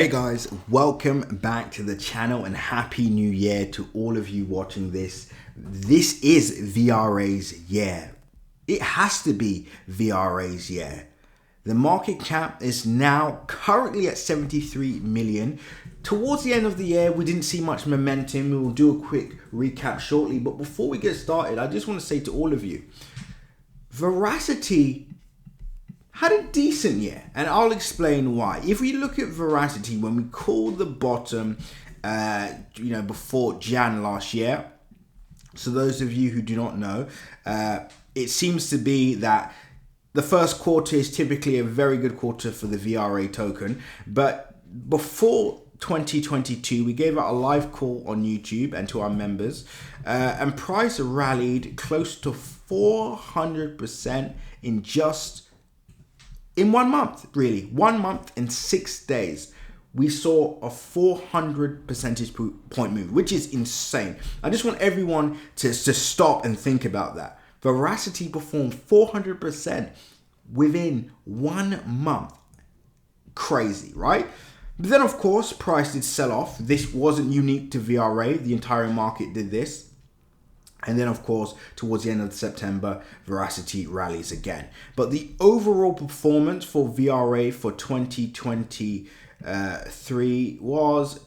Hey guys, welcome back to the channel and happy new year to all of you watching this. This is VRA's year. It has to be VRA's year. The market cap is now currently at 73 million. Towards the end of the year, we didn't see much momentum. We will do a quick recap shortly, but before we get started, I just want to say to all of you, Verasity had a decent year, and I'll explain why. If we look at Verasity, when we called the bottom, before Jan last year, so those of you who do not know, it seems to be that the first quarter is typically a very good quarter for the VRA token, but before 2022, we gave out a live call on YouTube and to our members, and price rallied close to 400% in 1 month, really. 1 month and 6 days, we saw a 400 percentage point move, which is insane. I just want everyone to stop and think about that. Verasity performed 400% within 1 month. Crazy, right? But then, of course, price did sell off. This wasn't unique to VRA. The entire market did this. And then, of course, towards the end of September, Verasity rallies again. But the overall performance for VRA for 2023 was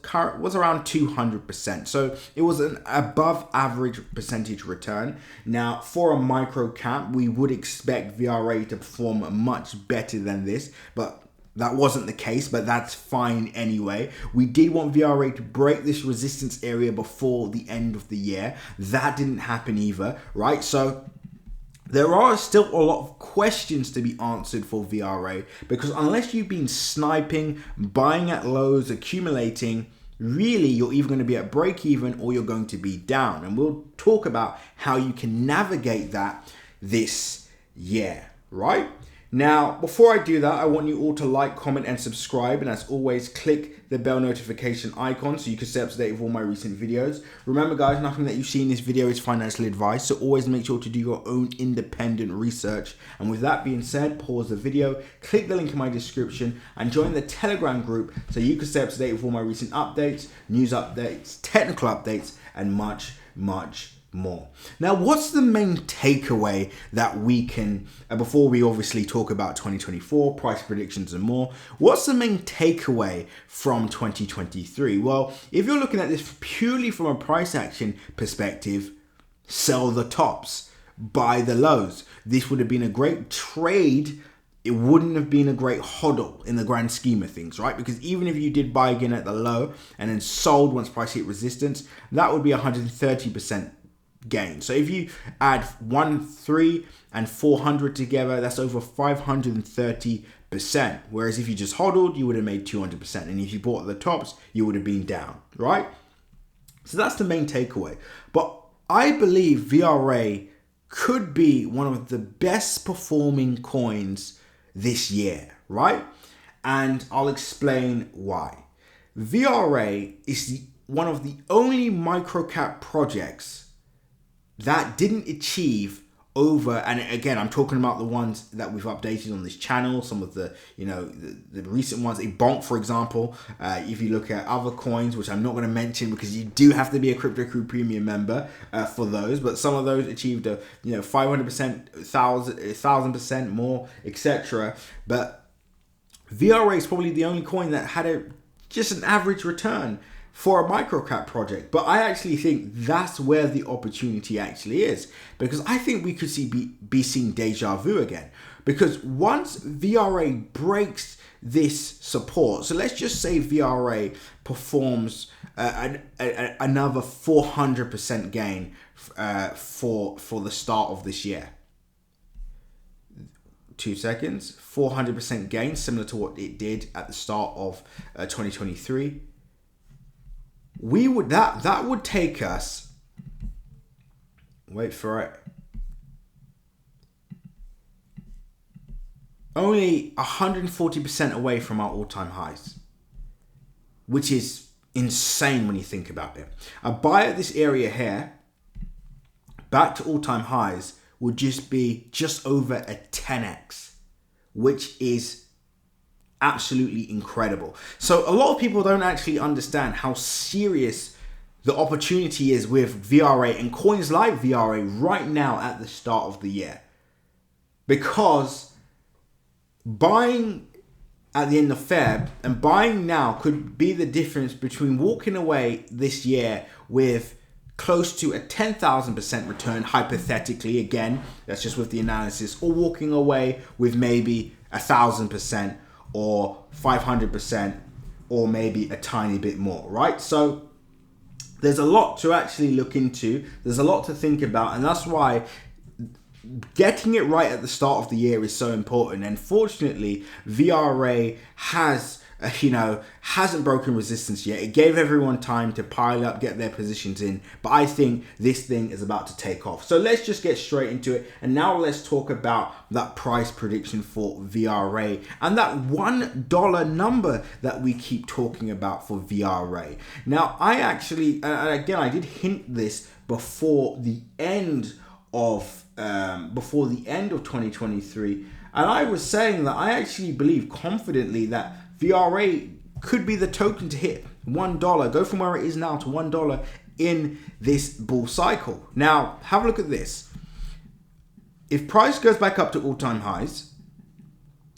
around 200%. So it was an above average percentage return. Now, for a micro cap, we would expect VRA to perform much better than this, but that wasn't the case, but that's fine anyway. We did want VRA to break this resistance area before the end of the year. That didn't happen either, right? So there are still a lot of questions to be answered for VRA, because unless you've been sniping, buying at lows, accumulating, really you're either going to be at break even or you're going to be down. And we'll talk about how you can navigate that this year, right? Now, before I do that, I want you all to like, comment, and subscribe. And as always, click the bell notification icon so you can stay up to date with all my recent videos. Remember, guys, nothing that you see in this video is financial advice, so always make sure to do your own independent research. And with that being said, pause the video, click the link in my description, and join the Telegram group so you can stay up to date with all my recent updates, news updates, technical updates, and much, much more. Now, what's the main takeaway that we can, before we obviously talk about 2024, price predictions and more, what's the main takeaway from 2023? Well, if you're looking at this purely from a price action perspective, sell the tops, buy the lows. This would have been a great trade. It wouldn't have been a great hodl in the grand scheme of things, right? Because even if you did buy again at the low and then sold once price hit resistance, that would be 130% gain. So if you add 3 and 400 together, that's over 530%. Whereas if you just hodled, you would have made 200%. And if you bought at the tops, you would have been down, right? So that's the main takeaway. But I believe VRA could be one of the best performing coins this year, right? And I'll explain why. VRA is one of the only microcap projects that didn't achieve over, and again, I'm talking about the ones that we've updated on this channel, some of the, the recent ones, a bonk, for example. If you look at other coins, which I'm not going to mention because you do have to be a Crypto Crew Premium member for those, but some of those achieved 500%, 1,000% more, etc. But VRA is probably the only coin that had just an average return for a microcap project. But I actually think that's where the opportunity actually is, because I think we could be seeing deja vu again. Because once VRA breaks this support, so let's just say VRA performs another 400% gain for the start of this year. 2 seconds, 400% gain, similar to what it did at the start of 2023. That would take us, wait for it, only 140% away from our all-time highs, which is insane when you think about it. A buy at this area here, back to all-time highs, would just be just over a 10x, which is absolutely incredible. So a lot of people don't actually understand how serious the opportunity is with VRA and coins like VRA right now at the start of the year. Because buying at the end of Feb and buying now could be the difference between walking away this year with close to a 10,000% return, hypothetically, again, that's just with the analysis, or walking away with maybe 1,000% or 500% or maybe a tiny bit more, right? So there's a lot to actually look into. There's a lot to think about, and that's why getting it right at the start of the year is so important. And fortunately, VRA hasn't broken resistance yet. It gave everyone time to pile up, get their positions in, but I think this thing is about to take off. So let's just get straight into it. And now let's talk about that price prediction for VRA and that $1 number that we keep talking about for VRA. Now, I actually, again, I did hint this before the end of 2023, and I was saying that I actually believe confidently that VRA could be the token to hit $1, go from where it is now to $1 in this bull cycle. Now, have a look at this. If price goes back up to all-time highs,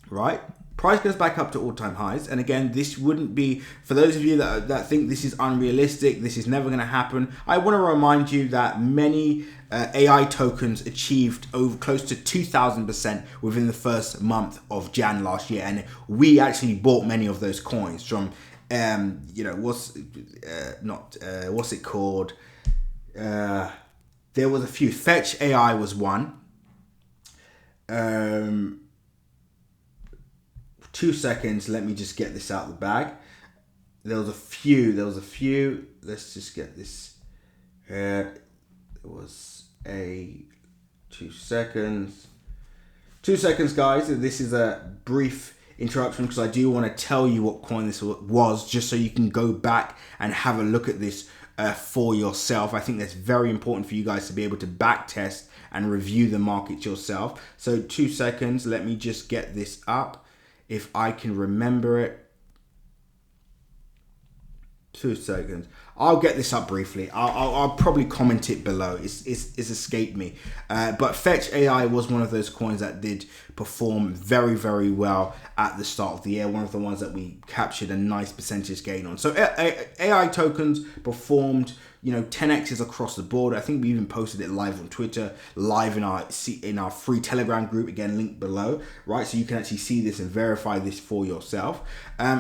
right? Price goes back up to all-time highs. And again, this wouldn't be, for those of you that think this is unrealistic, this is never going to happen, I want to remind you that many AI tokens achieved over close to 2,000% within the first month of Jan last year. And we actually bought many of those coins from, what's it called? There was a few. Fetch AI was one. 2 seconds, let me just get this out of the bag. There was a few. Let's just get this. There was a 2 seconds. 2 seconds, guys. This is a brief interruption because I do want to tell you what coin this was, just so you can go back and have a look at this for yourself. I think that's very important for you guys to be able to back test and review the market yourself. So 2 seconds, let me just get this up. If I can remember it. 2 seconds. I'll get this up briefly. I'll probably comment it below. It's escaped me. But Fetch AI was one of those coins that did perform very, very well at the start of the year. One of the ones that we captured a nice percentage gain on. So AI tokens performed, 10x's across the board. I think we even posted it live on Twitter, live in our free Telegram group, again, link below, right? So you can actually see this and verify this for yourself.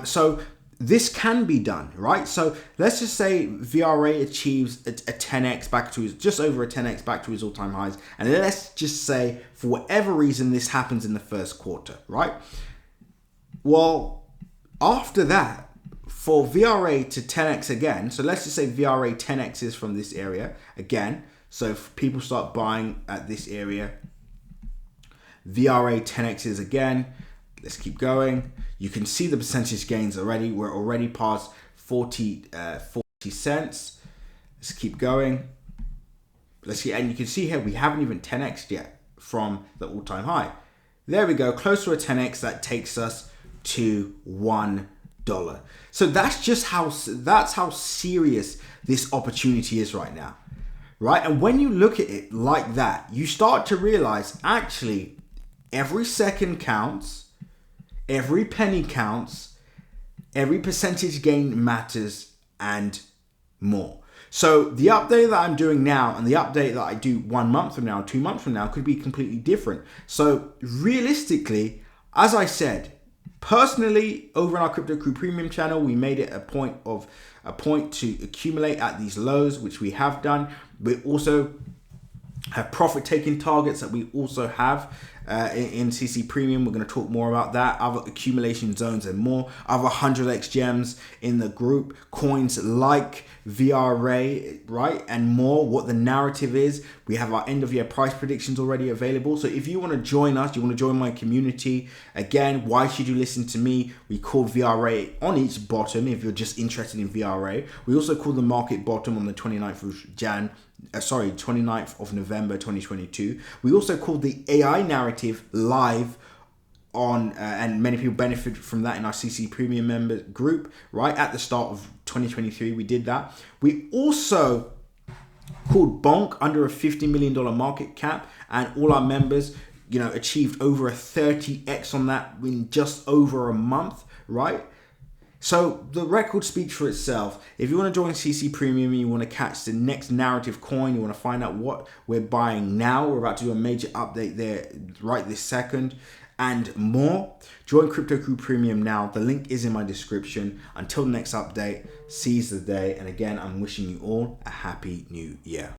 So this can be done, right? So let's just say VRA achieves a 10x back to his, just over a 10x back to his all-time highs. And let's just say for whatever reason, this happens in the first quarter, right? Well, after that, for VRA to 10x again, so let's just say VRA 10x's from this area again. So if people start buying at this area, VRA 10x's again. Let's keep going. You can see the percentage gains already. We're already past 40 cents. Let's keep going. Let's see, and you can see here we haven't even 10x'd yet from the all-time high. There we go, close to a 10x. That takes us to $1. So that's how serious this opportunity is right now, right? And when you look at it like that, you start to realize actually every second counts, every penny counts, every percentage gain matters, and more. So the update that I'm doing now and the update that I do 1 month from now, 2 months from now could be completely different. So realistically, as I said, personally, over in our Crypto Crew Premium channel, we made it a point to accumulate at these lows, which we have done. We also have profit-taking targets that we also have in CC Premium. We're going to talk more about that, other accumulation zones and more, other 100x gems in the group, coins like VRA, right, and more, what the narrative is. We have our end of year price predictions already available. So if you want to join us, you want to join my community, again, why should you listen to me? We call VRA on each bottom if you're just interested in VRA. We also call the market bottom on the 29th of November 2022. We also call the AI narrative live on, and many people benefit from that in our CC Premium member group, right? At the start of 2023, we did that. We also called Bonk under a $50 million market cap, and all our members, achieved over a 30x on that in just over a month, right? So the record speaks for itself. If you want to join CC Premium and you want to catch the next narrative coin, you want to find out what we're buying now, we're about to do a major update there right this second, and more, join Crypto Crew Premium now. The link is in my description. Until the next update, seize the day. And again, I'm wishing you all a happy new year.